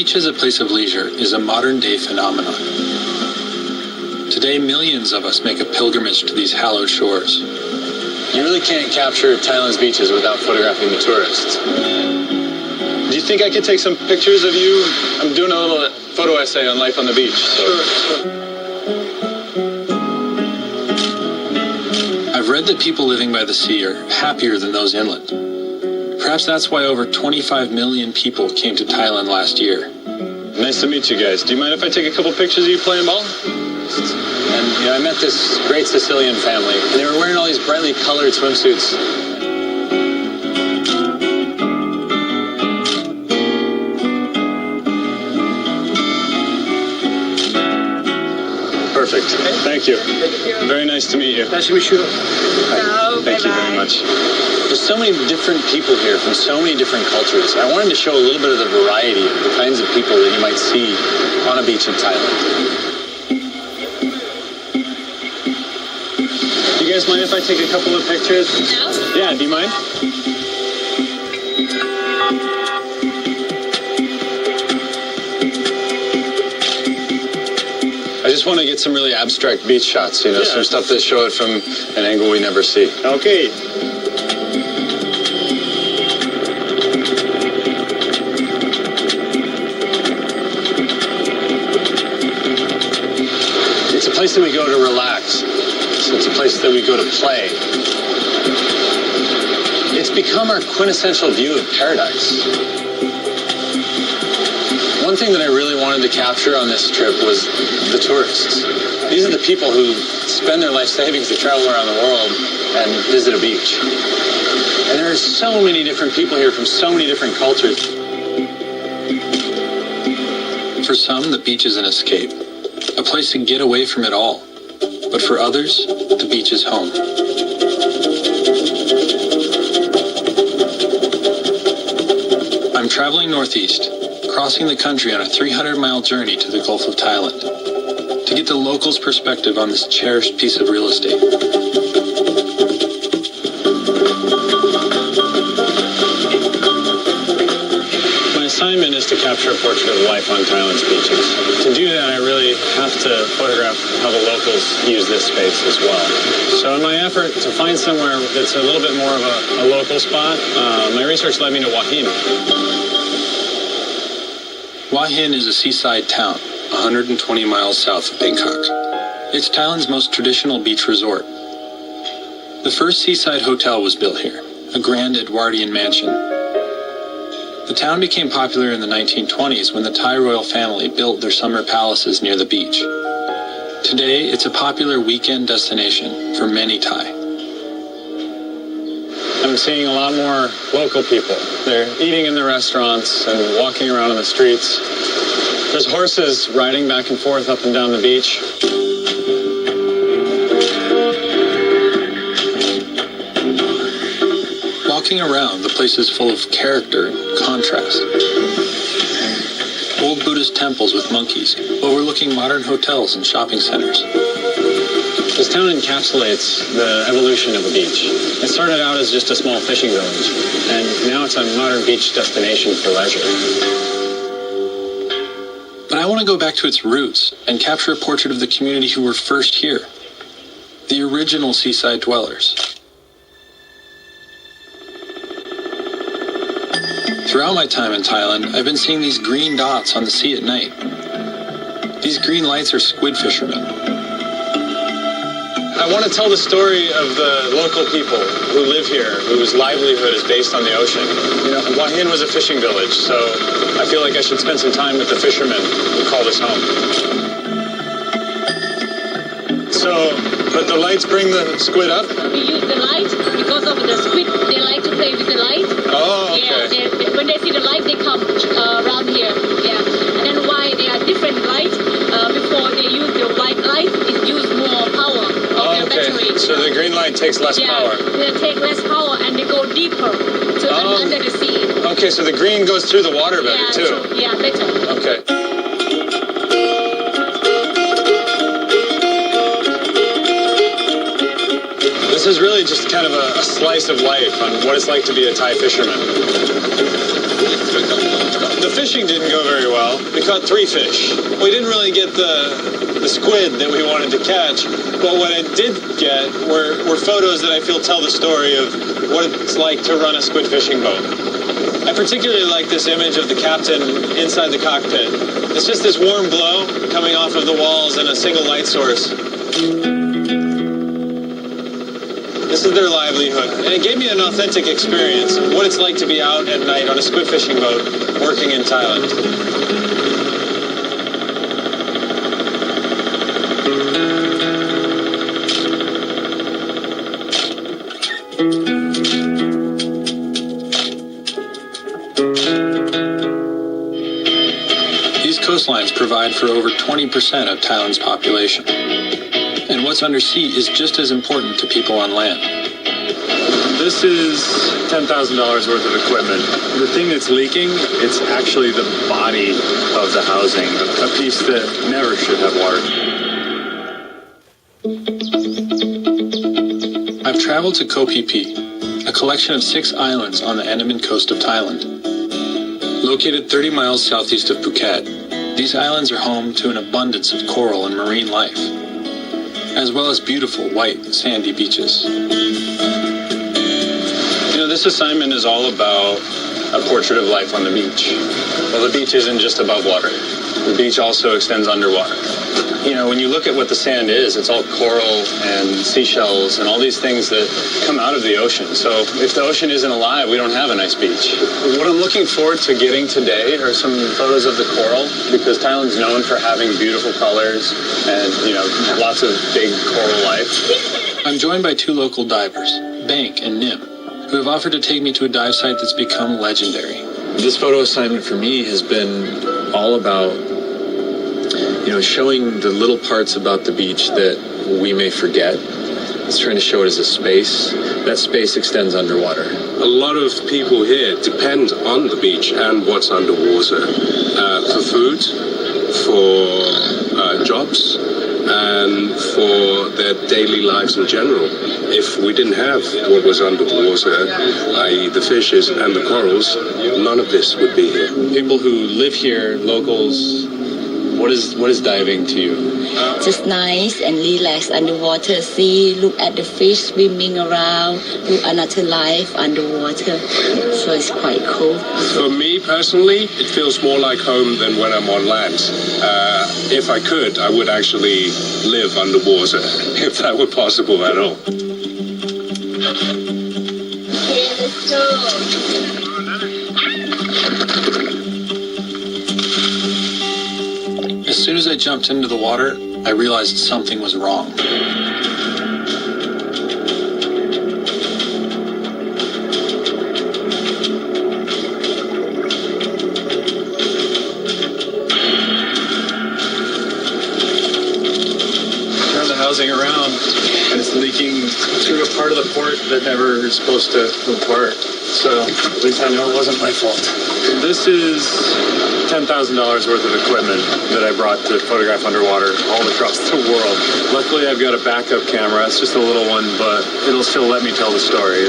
beach as a place of leisure is a modern-day phenomenon. Today, millions of us make a pilgrimage to these hallowed shores. You really can't capture Thailand's beaches without photographing the tourists. Do you think I could take some pictures of you? I'm doing a little photo essay on life on the beach. So. Sure. I've read that people living by the sea are happier than those inland. Perhaps that's why over 25 million people came to Thailand last year. Nice to meet you guys. Do you mind if I take a couple pictures of you playing ball? And I met this great Sicilian family, and they were wearing all these brightly colored swimsuits. Perfect. Thank you. Very nice to meet you. Nice to meet you. Thank you very much. There's so many different people here from so many different cultures. I wanted to show a little bit of the variety of the kinds of people that you might see on a beach in Thailand. Do you guys mind if I take a couple of pictures? No? Yeah, do you mind? I just want to get some really abstract beach shots, some stuff that show it from an angle we never see. Okay. It's a place that we go to relax. It's a place that we go to play. It's become our quintessential view of paradise. One thing that I really wanted to capture on this trip was the tourists. These are the people who spend their life savings to travel around the world and visit a beach. And there are so many different people here from so many different cultures. For some, the beach is an escape, a place to get away from it all. But for others, the beach is home. I'm traveling northeast, crossing the country on a 300-mile journey to the Gulf of Thailand to get the locals' perspective on this cherished piece of real estate. My assignment is to capture a portrait of life on Thailand's beaches. To do that, I really have to photograph how the locals use this space as well. So in my effort to find somewhere that's a little bit more of a local spot, my research led me to Hua Hin. Hua Hin is a seaside town, 120 miles south of Bangkok. It's Thailand's most traditional beach resort. The first seaside hotel was built here, a grand Edwardian mansion. The town became popular in the 1920s when the Thai royal family built their summer palaces near the beach. Today, it's a popular weekend destination for many Thai. I'm seeing a lot more local people. They're eating in the restaurants and walking around on the streets. There's horses riding back and forth up and down the beach. Walking around, the place is full of character and contrast. Old Buddhist temples with monkeys, overlooking modern hotels and shopping centers. This town encapsulates the evolution of a beach. It started out as just a small fishing village, and now it's a modern beach destination for leisure. But I want to go back to its roots and capture a portrait of the community who were first here, the original seaside dwellers. Throughout my time in Thailand, I've been seeing these green dots on the sea at night. These green lights are squid fishermen. I want to tell the story of the local people who live here, whose livelihood is based on the ocean. Hua Hin was a fishing village, so I feel like I should spend some time with the fishermen who call this home. But the lights bring the squid up? We use the light because of the squid. They like to play with the light. Oh, okay. Yeah, when they see the light, they come around here. Yeah. And then why they are different lights, before they use the white light, it uses more power of their battery. So the green light takes less power. They take less power and they go deeper under the sea. Okay, so the green goes through the water better, too. Yeah, better. Okay. This is really just kind of a slice of life on what it's like to be a Thai fisherman. The fishing didn't go very well. We caught 3 fish. We didn't really get the squid that we wanted to catch, but what I did get were photos that I feel tell the story of what it's like to run a squid fishing boat. I particularly like this image of the captain inside the cockpit. It's just this warm glow coming off of the walls and a single light source. This is their livelihood, and it gave me an authentic experience, what it's like to be out at night on a squid fishing boat working in Thailand. These coastlines provide for over 20% of Thailand's population. And what's undersea is just as important to people on land. This is $10,000 worth of equipment. The thing that's leaking, it's actually the body of the housing, a piece that never should have water. I've traveled to Koh Phi Phi, a collection of 6 islands on the Andaman coast of Thailand. Located 30 miles southeast of Phuket, these islands are home to an abundance of coral and marine life, as well as beautiful white sandy beaches. You know, this assignment is all about a portrait of life on the beach. Well, the beach isn't just above water. The beach also extends underwater. You know, when you look at what the sand is, it's all coral and seashells and all these things that come out of the ocean. So if the ocean isn't alive, we don't have a nice beach. What I'm looking forward to getting today are some photos of the coral, because Thailand's known for having beautiful colors and, you know, lots of big coral life. I'm joined by 2 local divers, Bank and Nim, who have offered to take me to a dive site that's become legendary. This photo assignment for me has been all about, you know, showing the little parts about the beach that we may forget. It's trying to show it as a space. That space extends underwater. A lot of people here depend on the beach and what's underwater for food, for jobs, and for their daily lives in general. If we didn't have what was underwater, i.e. the fishes and the corals, none of this would be here. People who live here, locals, what is diving to you? Just nice and relax underwater, see, look at the fish swimming around, look another life underwater. So it's quite cool. For me personally, it feels more like home than when I'm on land. If I could, I would actually live underwater, if that were possible at all. Okay, let's go. As soon as I jumped into the water, I realized something was wrong. Turn the housing around, and it's leaking through a part of the port that never is supposed to port. So at least I know it wasn't my fault. This is $10,000 worth of equipment that I brought to photograph underwater all across the world. Luckily, I've got a backup camera. It's just a little one, but it'll still let me tell the story.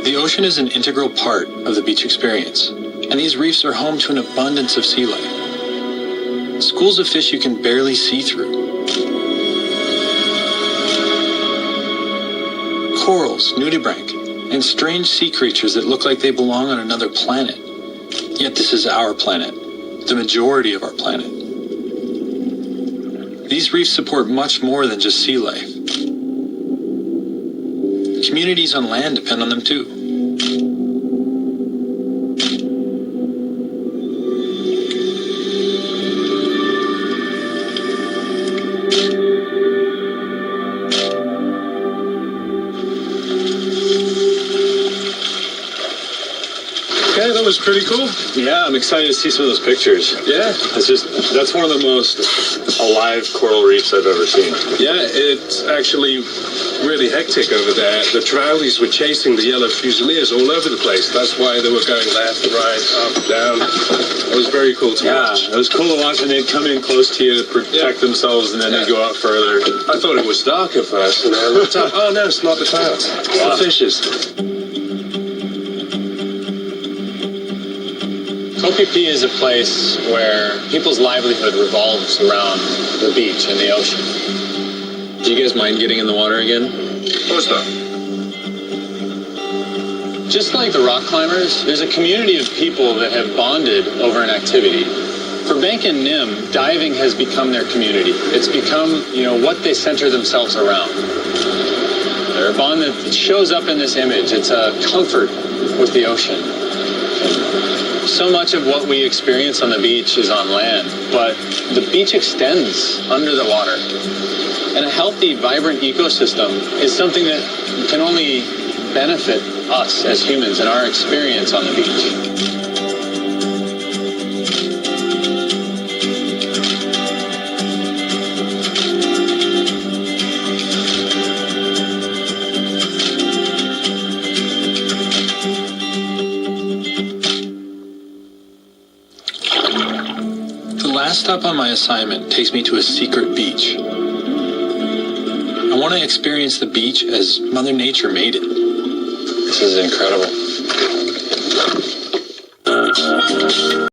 The ocean is an integral part of the beach experience, and these reefs are home to an abundance of sea life. Schools of fish you can barely see through. Corals, nudibranch, and strange sea creatures that look like they belong on another planet. Yet this is our planet, the majority of our planet. These reefs support much more than just sea life. Communities on land depend on them too. Okay, that was pretty cool. Yeah, I'm excited to see some of those pictures. Yeah, that's one of the most alive coral reefs I've ever seen. Yeah, it's actually really hectic over there. The Tralis were chasing the yellow fusiliers all over the place. That's why they were going left, right, up, down. It was very very cool to Yeah, watch. it was cool to watch, and they'd come in close to you to protect themselves, and then they'd go out further. I thought it was dark at first, and I looked up. Oh no, it's not the clouds. It's Wow. the fishes. Peripeties is a place where people's livelihood revolves around the beach and the ocean. Do you guys mind getting in the water again? What's that? Just like the rock climbers, there's a community of people that have bonded over an activity. For Bank and Nim, diving has become their community. It's become, what they center themselves around. They're a bond that shows up in this image. It's a comfort with the ocean. So much of what we experience on the beach is on land, but the beach extends under the water. And a healthy, vibrant ecosystem is something that can only benefit us as humans and our experience on the beach. The last stop on my assignment takes me to a secret beach. I want to experience the beach as Mother Nature made it. This is incredible.